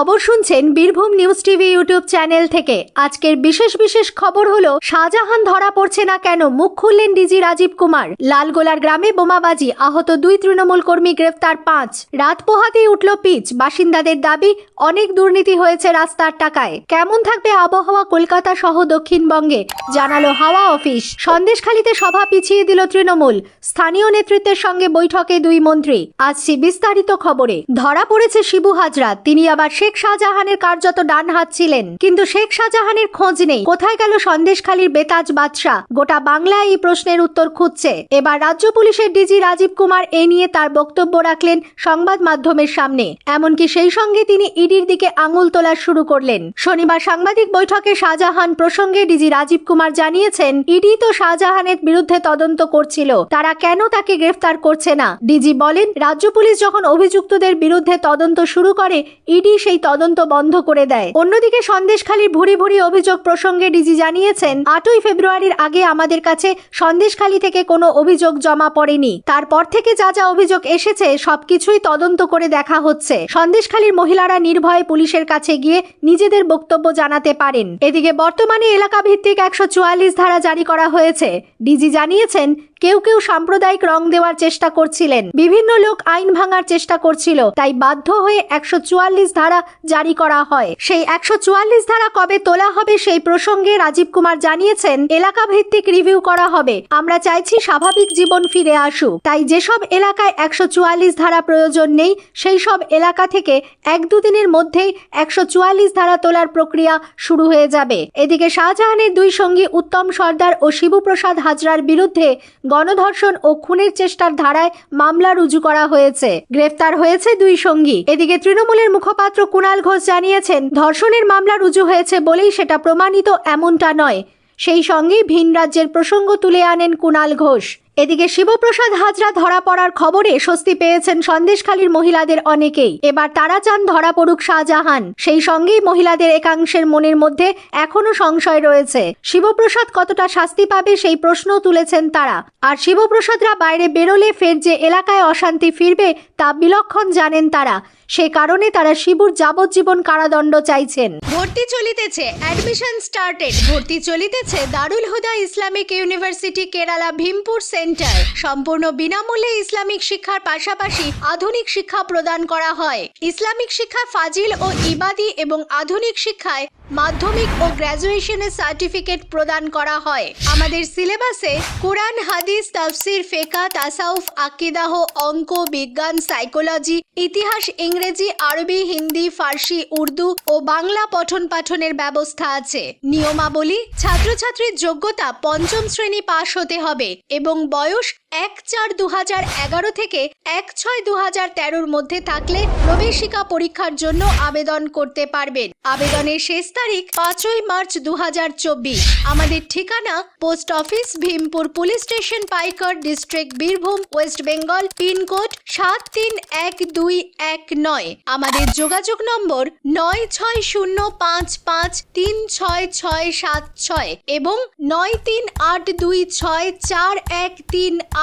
খবর শুনছেন Birbhum news TV YouTube channel থেকে। আজকের বিশেষ খবর হলো শাহজাহান ধরা পড়ছে না কেন, মুখ খুললেন ডিজি রাজীব কুমার। লালগোলার গ্রামে বোমাবাজি, আহত 2 তৃণমূল কর্মী, গ্রেফতার 5। রাত পোহাতেই উঠল পিচ, বাসিন্দাদের দাবি অনেক দুর্নীতি হয়েছে রাস্তার টাকায়। কেমন থাকবে আবহাওয়া কলকাতা সহ দক্ষিণবঙ্গে, জানালো হাওয়া অফিস। সন্দেশখালীতে সভা পিছিয়ে দিল তৃণমূল, স্থানীয় নেতৃত্বের সঙ্গে বৈঠকে 2 মন্ত্রী। আসছি বিস্তারিত খবরে। ধরা পড়েছে শিবু হাজরা, তিনি আবার শেখ শাহজাহানের কার্যত ডান হাত ছিলেন। কিন্তু শেখ শাহজাহানের খোঁজ নেই। কোথায় গেল সন্দেশখালীর বেতাজ বাদশা? গোটা বাংলায় এই প্রশ্নের উত্তর খুঁজছে। এবার রাজ্য পুলিশের ডিজি রাজীব কুমার এ নিয়ে তার বক্তব্য রাখলেন সংবাদ মাধ্যমের সামনে। এমনকি সেই সঙ্গে তিনি ইডির দিকে আঙুল তোলা শুরু করলেন। শনিবার সাংবাদিক বৈঠকে শাহজাহান প্রসঙ্গে ডিজি রাজীব কুমার জানিয়েছেন, ইডি তো শাহজাহানের বিরুদ্ধে তদন্ত করছিল, তারা কেন তাকে গ্রেফতার করছে না? ডিজি বলেন, রাজ্য পুলিশ যখন অভিযুক্তদের বিরুদ্ধে তদন্ত শুরু করে, ইডি সেই তদন্ত বন্ধ করে দেয়। অন্যদিকে সন্দেশখালীর ভুরি অভিযোগ প্রসঙ্গে ডিজি জানিয়েছেন, 8ই ফেব্রুয়ারির আগে আমাদের কাছে সন্দেশখালী থেকে কোনো অভিযোগ জমা পড়েনি। তারপর থেকে যা অভিযোগ এসেছে সবকিছুই তদন্ত করে দেখা হচ্ছে। সন্দেশখালীর মহিলারা নির্ভয়ে পুলিশের কাছে গিয়ে নিজেদের বক্তব্য জানাতে পারেন। এদিকে বর্তমানে এলাকা ভিত্তিক 144 ধারা জারি করা হয়েছে। ডিজি জানিয়েছেন, কেউ সাম্প্রদায়িক রং দেওয়ার চেষ্টা করছিলেন, বিভিন্ন লোক আইন ভাঙার চেষ্টা করছিল, তাই বাধ্য হয়ে 144 ধারা জারি করা হয়। সেই 144 ধারা কবে তোলা হবে সেই প্রসঙ্গে রাজীব কুমার জানিয়েছেন, এলাকা ভিত্তিক রিভিউ করা হবে। আমরা চাইছি স্বাভাবিক জীবন ফিরে আসুক, তাই যেসব এলাকায় 144 ধারা প্রয়োজন নেই সেই সব এলাকা থেকে 1-2 দিনের মধ্যেই 144 ধারা তোলার প্রক্রিয়া শুরু হয়ে যাবে। এদিকে শাহজাহানের 2 সঙ্গী উত্তম সর্দার ও শিবুপ্রসাদ হাজরার বিরুদ্ধে গণধর্ষণ ও খুনের চেষ্টার ধারায় মামলা রুজু করা হয়েছে। গ্রেফতার হয়েছে 2 সঙ্গী। এদিকে তৃণমূলের মুখপাত্র কুণাল ঘোষ জানিয়েছেন, ধর্ষণের মামলা রুজু হয়েছে বলেই সেটা প্রমাণিত এমনটা নয়। সেই সঙ্গেই ভিন রাজ্যের প্রসঙ্গ তুলে আনেন কুণাল ঘোষ। এদিকে শিবপ্রসাদ হাজরা ধরা পড়ার খবরে স্বস্তি পেয়েছেন সন্দেশখালীর মহিলাদের অনেকেই। এবার তারা চান ধরা পড়ুক শাহজাহান। সেই সঙ্গেই মহিলাদের একাংশের মনের মধ্যে এখনো সংশয় রয়েছে, শিবপ্রসাদ কতটা শাস্তি পাবে সেই প্রশ্নও তুলেছেন তারা। আর শিবপ্রসাদরা বাইরে বেরোলে ফের যে এলাকায় অশান্তি ফিরবে তা বিলক্ষণ জানেন তারা। সে কারণে তারা শিবুর যাবজ্জীবন কারাদণ্ড চাইছেন। ভর্তি চলিতেছে, অ্যাডমিশন স্টার্টেড। ভর্তি চলিতেছে Darul Huda Islamic university Kerala Bhimpur centre. সম্পূর্ণ বিনামূল্যে ইসলামিক শিক্ষার পাশাপাশি আধুনিক শিক্ষা প্রদান করা হয়। ইসলামিক শিক্ষা ফাজিল ও ইবাদি এবং আধুনিক শিক্ষায় মাধ্যমিক ও গ্র্যাজুয়েশনের সার্টিফিকেট প্রদান করা হয়। আমাদের সিলেবাসে কোরআন, হাদিস, তাফসির, ফিকহ, তাসাউফ, আকীদাহ, অঙ্ক, বিজ্ঞান, সাইকোলজি, ইতিহাস, ইংরেজি, আরবি, হিন্দি, ফার্সি, উর্দু ও বাংলা পঠন পাঠনের ব্যবস্থা আছে। নিয়মাবলী: ছাত্রছাত্রীর যোগ্যতা 5ম শ্রেণী পাশ হতে হবে এবং বয়স 1/4/2011 থেকে 1/6/2013 মধ্যে থাকলে প্রবেশিকা পরীক্ষার জন্য আবেদন করতে পারবেন। আবেদনের শেষ তারিখ 5ই মার্চ 2024। আমাদের ঠিকানা post office, Bhimpur police station, Paikar, district, Birbhum, West Bengal, pincode 731219। আমাদের যোগাযোগ নম্বর 9605536676 এবং 9382641384।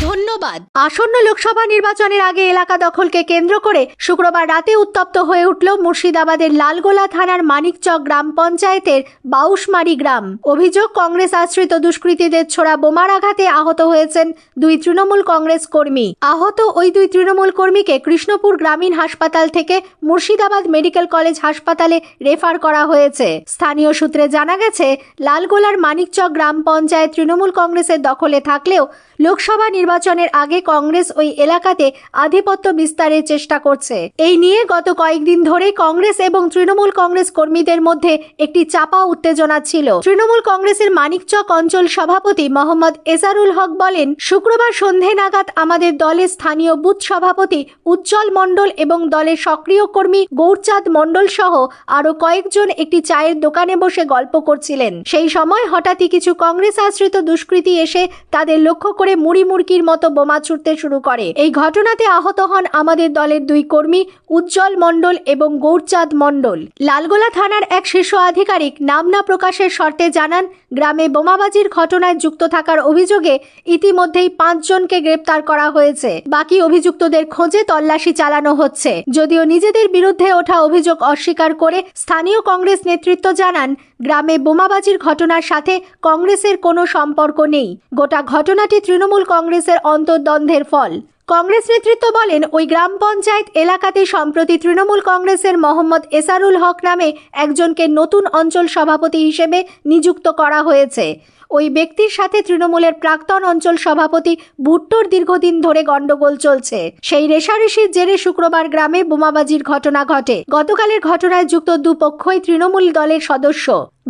ধন্যবাদ। আসন্ন লোকসভা নির্বাচনের আগে এলাকা দখলকে কেন্দ্র করে শুক্রবার রাতে উত্তপ্ত হয়ে উঠল মুর্শিদাবাদের লালগোলা থানার মানিকচক গ্রাম পঞ্চায়েতের বাউশমারি গ্রাম। অভিযোগ, কংগ্রেস আশ্রিত দুষ্কৃতীদের ছোড়া বোমার আঘাতে আহত হয়েছেন 2 তৃণমূল কংগ্রেস কর্মী। আহত ওই 2 তৃণমূল কর্মীকে কৃষ্ণপুর গ্রামীণ হাসপাতাল থেকে মুর্শিদাবাদ মেডিকেল কলেজ হাসপাতালে রেফার করা হয়েছে। স্থানীয় সূত্রে জানা গেছে, লালগোলার মানিকচক গ্রাম পঞ্চায়েত তৃণমূল কংগ্রেসের দখলে থাকলেও লোকসভা নির্বাচনের আগে কংগ্রেস ওই এলাকাতে আধিপত্য বিস্তারের চেষ্টা করছে। এই নিয়ে গত কয়েকদিন ধরে কংগ্রেস এবং তৃণমূল কংগ্রেস কর্মীদের মধ্যে একটি চাপা উত্তেজনা ছিল। তৃণমূল কংগ্রেসের মানিকচক অঞ্চল সভাপতি মোহাম্মদ এজারুল হক বলেন, শুক্রবার সন্ধে নাগাদ আমাদের দলের স্থানীয় বুথ সভাপতি উজ্জ্বল মণ্ডল এবং দলের সক্রিয় কর্মী গৌরচাঁদ মণ্ডল সহ আরো কয়েকজন একটি চায়ের দোকানে বসে গল্প করছিলেন। সেই সময় হঠাৎই কিছু কংগ্রেস আশ্রিত দুষ্কৃতী এসে তাদের লক্ষ্য করে মুড়ি মুড়কির মতো বোমা ছুটতে শুরু করে। এই ঘটনাতে আহত হন আমাদের দলের 2 কর্মী উজ্জ্বল মণ্ডল এবং গৌরচাঁদ মণ্ডল। লালগোলা থানার এক শীর্ষ আধিকারিক নাম না প্রকাশের শর্তে জানান, গ্রামে বোমাবাজির ঘটনায় যুক্ত থাকার অভিযোগে ইতিমধ্যেই 5 জনকে গ্রেপ্তার করা হয়েছে। বাকি অভিযুক্তদের খোঁজে তল্লাশি চালানো হচ্ছে। যদিও নিজেদের বিরুদ্ধে ওঠা অভিযোগ অস্বীকার করে স্থানীয় কংগ্রেস নেতৃত্ব জানান, গ্রামে বোমাবাজির ঘটনার সাথে কংগ্রেসের কোনো সম্পর্ক নেই। গোটা ঘটনাটি তৃণমূল কংগ্রেসের অন্তর্দ্বন্দ্বের ফল। কংগ্রেস নেতৃত্ব বলেন, ওই গ্রাম পঞ্চায়েত এলাকাতে সম্প্রতি তৃণমূল কংগ্রেসের মোহাম্মদ এসারুল হক নামে একজনকে নতুন অঞ্চল সভাপতি হিসেবে নিযুক্ত করা হয়েছে। ওই ব্যক্তির সাথে তৃণমূলের প্রাক্তন অঞ্চল সভাপতি ভুট্টোর দীর্ঘদিন ধরে গন্ডগোল চলছে। সেই রেষারেষির জেরে শুক্রবার গ্রামে বোমাবাজির ঘটনা ঘটে। গতকালের ঘটনায় যুক্ত দুপক্ষই তৃণমূল দলের সদস্য।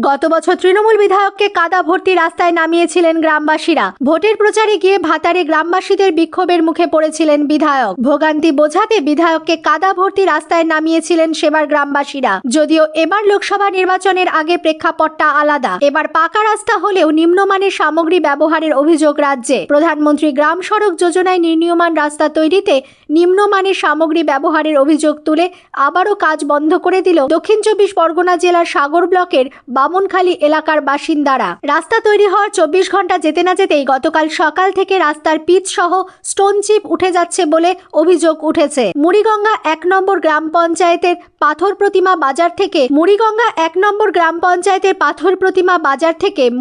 গত বছর তৃণমূল বিধায়ককে কাদা ভর্তি রাস্তায় নামিয়েছিলেন গ্রামবাসীরা। ভোটের প্রচারে গিয়ে ভাতারে গ্রামবাসীদের বিক্ষোভের মুখে পড়েছিলেন বিধায়ক। ভোগান্তি বোঝাতে বিধায়ককে কাদা ভর্তি রাস্তায় নামিয়েছিলেন সেবার গ্রামবাসীরা। যদিও এবার লোকসভা নির্বাচনের আগে প্রেক্ষাপটটা আলাদা। এবার পাকা রাস্তা হলেও নিম্নমানের সামগ্রী ব্যবহারের অভিযোগ রাজ্যে। প্রধানমন্ত্রী গ্রাম সড়ক যোজনায় নির্মীয়মান রাস্তা তৈরিতে নিম্নমানের সামগ্রী ব্যবহারের অভিযোগ তুলে আবারও কাজ বন্ধ করে দিল দক্ষিণ 24 পরগনা জেলার সাগর ব্লকের বামনখালী এলাকার বাসিন্দারা। রাস্তা তৈরি হওয়ার 24 ঘন্টা যেতে না যেতেই গতকাল সকাল থেকে রাস্তার পিচ সহ স্টোন চিপ উঠে যাচ্ছে বলে অভিযোগ উঠেছে। মুড়িগঙ্গা 1 নম্বর গ্রাম পঞ্চায়েতের পাথর প্রতিমা বাজার থেকে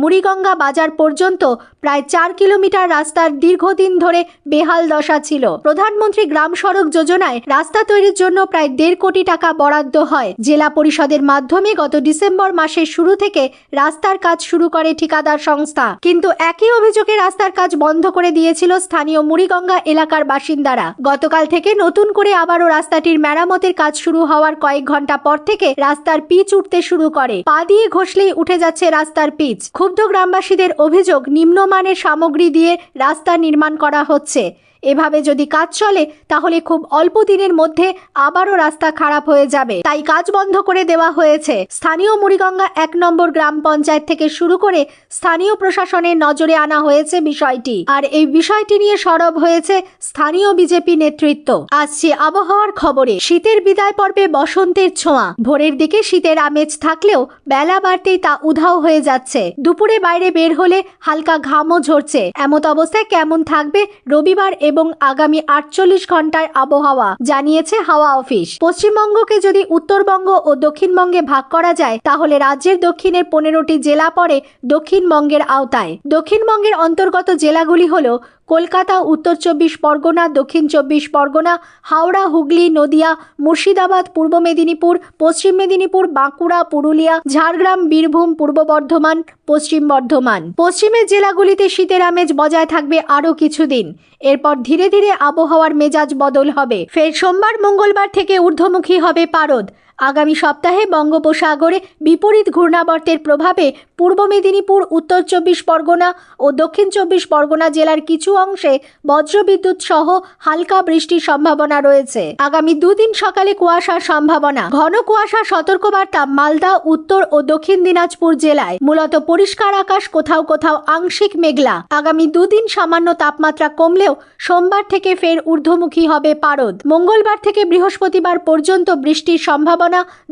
মুড়িগঙ্গা বাজার পর্যন্ত প্রায় 4 কিলোমিটার রাস্তার দীর্ঘদিন ধরে বেহাল দশা ছিল। প্রধানমন্ত্রী গ্রাম সড়ক যোজনায় রাস্তা তৈরির জন্য প্রায় 1.5 কোটি টাকা বরাদ্দ হয়। জেলা পরিষদের মাধ্যমে গত ডিসেম্বর মাসের শুরু থেকে রাস্তার কাজ শুরু করে ঠিকাদার সংস্থা। কিন্তু একই অভিযোগে রাস্তার কাজ বন্ধ করে দিয়েছিল স্থানীয় মুড়িগঙ্গা এলাকার বাসিন্দারা। গতকাল থেকে নতুন করে আবারও রাস্তাটির মেরামতের কাজ শুরু হওয়ার কয়েক ঘন্টা পর থেকে রাস্তার পিচ উঠতে শুরু করে। পা দিয়ে ঘষলেই উঠে যাচ্ছে রাস্তার পিচ। ক্ষুব্ধ গ্রামবাসীদের অভিযোগ, নিম্নমানের সামগ্রী দিয়ে রাস্তা নির্মাণ করা হচ্ছে। এভাবে যদি কাজ চলে তাহলে খুব অল্প দিনের মধ্যে আবারও রাস্তা খারাপ হয়ে যাবে। তাই কাজ বন্ধ করে দেওয়া হয়েছে। স্থানীয় মুড়িগঙ্গা 1 নম্বর গ্রাম পঞ্চায়েত থেকে শুরু করে স্থানীয় প্রশাসনের নজরে আনা হয়েছে বিষয়টি। আর এই বিষয়টি নিয়ে সরব হয়েছে স্থানীয় বিজেপি নেতৃত্ব। আসছে আবহাওয়ার খবরে। শীতের বিদায় পর্বে বসন্তের ছোঁয়া। ভোরের দিকে শীতের আমেজ থাকলেও বেলা বাড়তেই তা উধাও হয়ে যাচ্ছে। দুপুরে বাইরে বের হলে হালকা ঘামও ঝরছে। এমত অবস্থায় কেমন থাকবে রবিবার এবং আগামী 48 ঘন্টার আবহাওয়া জানিয়েছে হাওয়া অফিস। পশ্চিমবঙ্গকে যদি উত্তরবঙ্গ ও দক্ষিণবঙ্গে ভাগ করা যায় তাহলে রাজ্যের দক্ষিণের 15টি জেলা পড়ে দক্ষিণবঙ্গের আওতায়। দক্ষিণবঙ্গের অন্তর্গত জেলাগুলি হল কলকাতা, উত্তর 24 পরগনা, দক্ষিণ 24 পরগনা, হাওড়া, হুগলি, নদিয়া, মুর্শিদাবাদ, পূর্ব মেদিনীপুর, পশ্চিম মেদিনীপুর, বাঁকুড়া, পুরুলিয়া, ঝাড়গ্রাম, বীরভূম, পূর্ব বর্ধমান, পশ্চিম বর্ধমান। পশ্চিমের জেলাগুলিতে শীতের আমেজ বজায় থাকবে আরও কিছুদিন। এরপর ধীরে ধীরে আবহাওয়ার মেজাজ বদল হবে। ফের সোমবার মঙ্গলবার থেকে ঊর্ধ্বমুখী হবে পারদ। আগামী সপ্তাহে বঙ্গোপসাগরে বিপরীত ঘূর্ণাবর্তের প্রভাবে পূর্ব মেদিনীপুর, উত্তর 24 পরগনা ও দক্ষিণ 24 পরগনা জেলার কিছু অংশে বজ্রবিদ্যুৎ সহ হালকা বৃষ্টির সম্ভাবনা রয়েছে। আগামী 2 দিন সকালে কুয়াশার সম্ভাবনা। ঘন কুয়াশা সতর্কবার্তা মালদা, উত্তর ও দক্ষিণ দিনাজপুর জেলায়। মূলত পরিষ্কার আকাশ, কোথাও কোথাও আংশিক মেঘলা। আগামী 2 দিন সামান্য তাপমাত্রা কমলেও সোমবার থেকে ফের ঊর্ধ্বমুখী হবে পারদ। মঙ্গলবার থেকে বৃহস্পতিবার পর্যন্ত বৃষ্টির সম্ভাবনা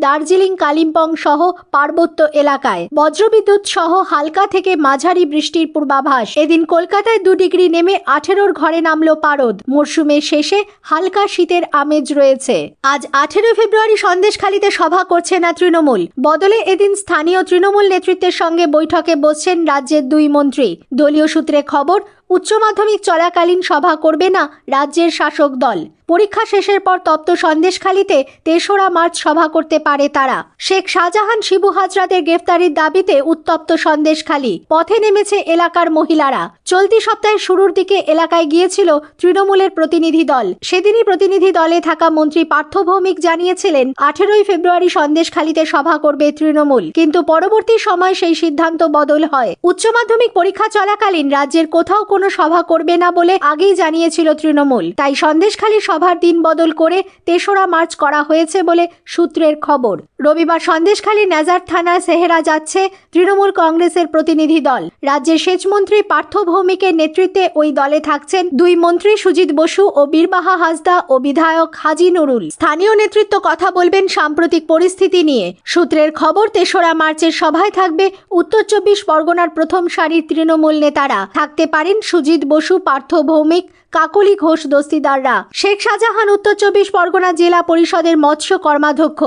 দার্জিলিং, কালিম্পং সহ পার্বত্য এলাকায়। বজ্রবিদ্যুৎ সহ হালকা থেকে মাঝারি বৃষ্টির পূর্বাভাস। এদিন কলকাতায় 2 ডিগ্রি নেমে 18 ঘরে নামলো পারদ। মরশুমের শেষে হালকা শীতের আমেজ রয়েছে। আজ 18 ফেব্রুয়ারি সন্দেশখালীতে সভা করছে না তৃণমূল। বদলে এদিন স্থানীয় তৃণমূল নেতৃত্বের সঙ্গে বৈঠকে বসছেন রাজ্যের 2 মন্ত্রী। দলীয় সূত্রে খবর, উচ্চ মাধ্যমিক চলাকালীন সভা করবে না রাজ্যের শাসক দল। পরীক্ষা শেষের পর তপ্ত সন্দেশখালীতে 3রা মার্চ সভা করতে পারে তারা। শেখ শাহজাহান, শিবু হাজরাদের গ্রেফতারির দাবিতে উত্তপ্ত সন্দেশখালী। পথে নেমেছে এলাকার মহিলারা। চলতি সপ্তাহের শুরুর দিকে এলাকায় গিয়েছিল তৃণমূলের প্রতিনিধি দল। সেদিনই প্রতিনিধি দলে থাকা মন্ত্রী পার্থ ভৌমিক জানিয়েছিলেন 18 ফেব্রুয়ারি সন্দেশখালীতে সভা করবে তৃণমূল। কিন্তু পরবর্তী সময় সেই সিদ্ধান্ত বদল হয়। উচ্চ মাধ্যমিক পরীক্ষা চলাকালীন রাজ্যের কোথাও কোনো সভা করবে না বলে আগেই জানিয়েছিল তৃণমূল। তাই সন্দেশখালীর সভার দিন বদল করে ৩রা মার্চ করা হয়েছে বলে সূত্রের খবর। রবিবার সন্দেশখালী নেজার থানায় সেহেরা যাচ্ছে তৃণমূল কংগ্রেসের প্রতিনিধি দল। রাজ্যের সেচমন্ত্রী পার্থ ভৌমিকের নেতৃত্বে ওই দলে থাকছেন দুই মন্ত্রী সুজিত বসু ও বীরবাহা হাসদা ও বিধায়ক হাজি নুরুল। স্থানীয় নেতৃত্ব কথা বলবেন সাম্প্রতিক পরিস্থিতি নিয়ে। সূত্রের খবর ৩রা মার্চের সভায় থাকবে উত্তর ২৪ পরগনার প্রথম সারির তৃণমূল নেতারা। থাকতে পারেন সুজিত বসু, পার্থ ভৌমিক, কাকলি ঘোষ দস্তিদাররা। শেখ শাহজাহান উত্তর ২৪ পরগনা জেলা পরিষদের মৎস্য কর্মাধ্যক্ষ।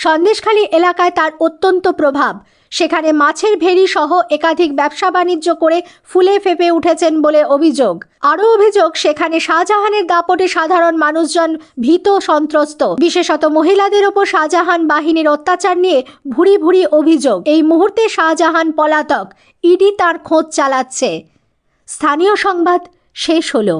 সন্দেশখালী এলাকায় তার অত্যন্ত প্রভাব। সেখানে মাছের ভেড়ি সহ একাধিক ব্যবসা বাণিজ্য করে ফুলে ফেপে উঠেছেন বলে অভিযোগ। আরও অভিযোগ, সেখানে শাহজাহানের দাপটে সাধারণ মানুষজন ভীত সন্ত্রস্ত। বিশেষত মহিলাদের ওপর শাহজাহান বাহিনীর অত্যাচার নিয়ে ভুরি ভুরি অভিযোগ। এই মুহূর্তে শাহজাহান পলাতক, ইডি তার খোঁজ চালাচ্ছে। স্থানীয় সংবাদ শেষ হলো।